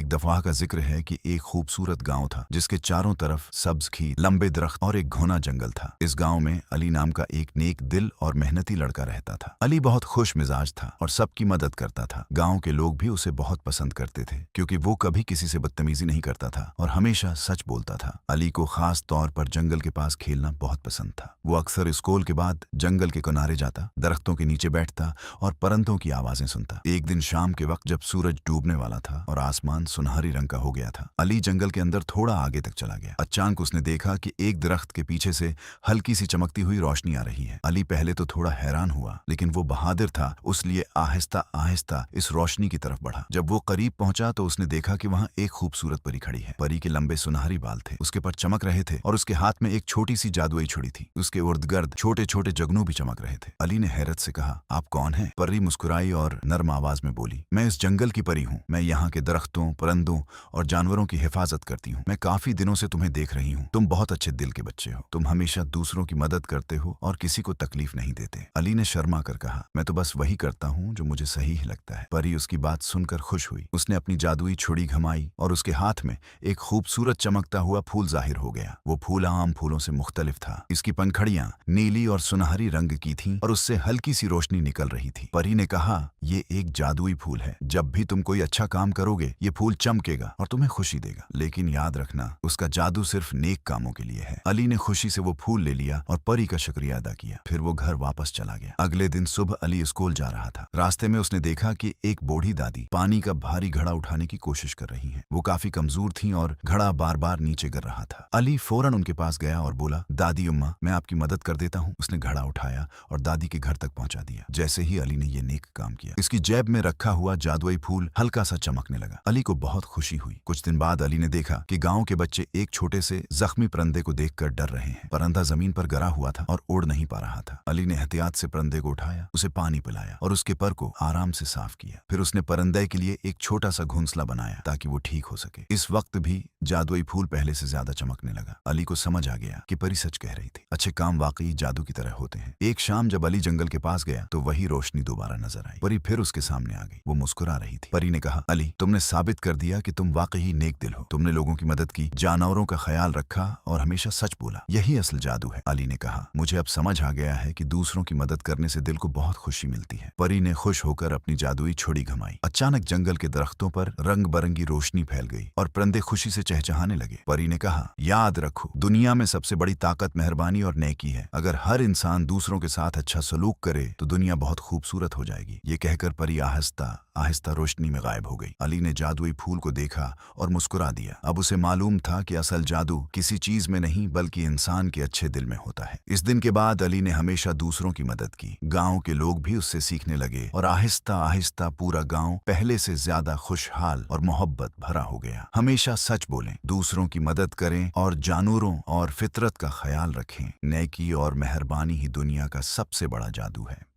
एक दफा का जिक्र है कि एक खूबसूरत गांव था जिसके चारों तरफ सब्ज खेत, लंबे दरख्त और एक घना जंगल था। इस गांव में अली नाम का एक नेक दिल और मेहनती लड़का रहता था। अली बहुत खुश मिजाज था और सबकी मदद करता था। गांव के लोग भी उसे बहुत पसंद करते थे क्योंकि वो कभी किसी से बदतमीजी नहीं करता था और हमेशा सच बोलता था। अली को खास तौर पर जंगल के पास खेलना बहुत पसंद था। वो अक्सर स्कूल के बाद जंगल के किनारे जाता, दरख्तों के नीचे बैठता और परिंदों की आवाजें सुनता। एक दिन शाम के वक्त जब सूरज डूबने वाला था और आसमान सुनहरी रंग का हो गया था, अली जंगल के अंदर थोड़ा आगे तक चला गया। अचानक उसने देखा कि एक दरख्त के पीछे से हल्की सी चमकती हुई रोशनी आ रही है। अली पहले तो थोड़ा हैरान हुआ, लेकिन वो बहादुर था, उसलिए आहिस्ता आहिस्ता इस रोशनी की तरफ बढ़ा। जब वो करीब पहुंचा तो उसने देखा कि वहां एक खूबसूरत परी खड़ी है। परी के लंबे सुनहरी बाल थे, उसके पर चमक रहे थे और उसके हाथ में एक छोटी सी जादुई छुरी थी। उसके उर्द गर्द छोटे छोटे जगनू भी चमक रहे थे। अली ने हैरत से कहा, आप कौन हैं? परी मुस्कुराई और नर्म आवाज में बोली, मैं इस जंगल की परी हूँ। मैं यहाँ के दरख्तों, परिंदों और जानवरों की हिफाजत करती हूँ। मैं काफी दिनों से तुम्हें देख रही हूँ। तुम बहुत अच्छे दिल के बच्चे हो। तुम हमेशा दूसरों की मदद करते हो और किसी को तकलीफ नहीं देते। अली ने शर्मा कर कहा, मैं तो बस वही करता हूँ जो मुझे सही ही लगता है। परी उसकी बात सुनकर खुश हुई। उसने अपनी जादुई छुरी घुमाई और उसके हाथ में एक खूबसूरत चमकता हुआ फूल जाहिर हो गया। वो फूल आम फूलों से मुख्तलिफ था। इसकी पंखड़ियां नीली और सुनहरी रंग की थीं और उससे हल्की सी रोशनी निकल रही थी। परी ने कहा, ये एक जादुई फूल है। जब भी तुम कोई अच्छा काम करोगे ये फूल चमकेगा और तुम्हें खुशी देगा, लेकिन याद रखना उसका जादू सिर्फ नेक कामों के लिए है। अली ने खुशी से वो फूल ले लिया और परी का शुक्रिया अदा किया। फिर वो घर वापस चला गया। अगले दिन सुबह अली स्कूल जा रहा था। रास्ते में उसने देखा कि एक बूढ़ी दादी पानी का भारी घड़ा उठाने की कोशिश कर रही है। वो काफी कमजोर थी और घड़ा बार बार नीचे गिर रहा था। अली फौरन उनके पास गया और बोला, दादी उम्मा, मैं आपकी मदद कर देता हूँ। उसने घड़ा उठाया और दादी के घर तक पहुंचा दिया। जैसे ही अली ने ये नेक काम किया, इसकी जेब में रखा हुआ जादुई फूल हल्का सा चमकने लगा। अली को बहुत खुशी हुई। कुछ दिन बाद अली ने देखा कि गांव के बच्चे एक छोटे से जख्मी परिंदे को देखकर डर रहे हैं। परिंदा जमीन पर गिरा हुआ था और उड़ नहीं पा रहा था। अली ने एहतियात से परिंदे को उठाया, उसे पानी पिलाया और उसके पर को आराम से साफ किया। फिर उसने परिंदे के लिए एक छोटा सा घोंसला बनाया ताकि वो ठीक हो सके। इस वक्त भी जादुई फूल पहले से ज्यादा चमकने लगा। अली को समझ आ गया कि परी सच कह रही थी। अच्छे काम वाकई जादू की तरह होते हैं। एक शाम जब अली जंगल के पास गया तो वही रोशनी दोबारा नजर आई। परी फिर उसके सामने आ गई। वो मुस्कुरा रही थी। परी ने कहा, अली, तुमने साबित कर दिया कि तुम वाकई नेक दिल हो। तुमने लोगों की मदद की, जानवरों का ख्याल रखा और हमेशा सच बोला। यही असल जादू है। अली ने कहा, मुझे अब समझ आ गया है कि दूसरों की मदद करने से दिल को बहुत खुशी मिलती है। परी ने खुश होकर अपनी जादुई छुरी घुमाई। अचानक जंगल के दरख्तों पर रंग बिरंगी रोशनी फैल गई और परिंदे खुशी से चहचहाने लगे। परी ने कहा, याद रखो, दुनिया में सबसे बड़ी ताकत मेहरबानी और नेकी है। अगर हर इंसान दूसरों के साथ अच्छा सलूक करे तो दुनिया बहुत खूबसूरत हो जाएगी। ये कहकर परी आहिस्ता आहिस्ता रोशनी में गायब हो गई। अली ने जादुई फूल को देखा और मुस्कुरा दिया। अब उसे मालूम था कि असल जादू किसी चीज में नहीं बल्कि इंसान के अच्छे दिल में होता है। इस दिन के बाद अली ने हमेशा दूसरों की मदद की। गांव के लोग भी उससे सीखने लगे और आहिस्ता आहिस्ता पूरा गांव पहले से ज्यादा खुशहाल और मोहब्बत भरा हो गया। हमेशा सच बोलें, दूसरों की मदद करें और जानवरों और फितरत का ख्याल रखें। नेकी और मेहरबानी ही दुनिया का सबसे बड़ा जादू है।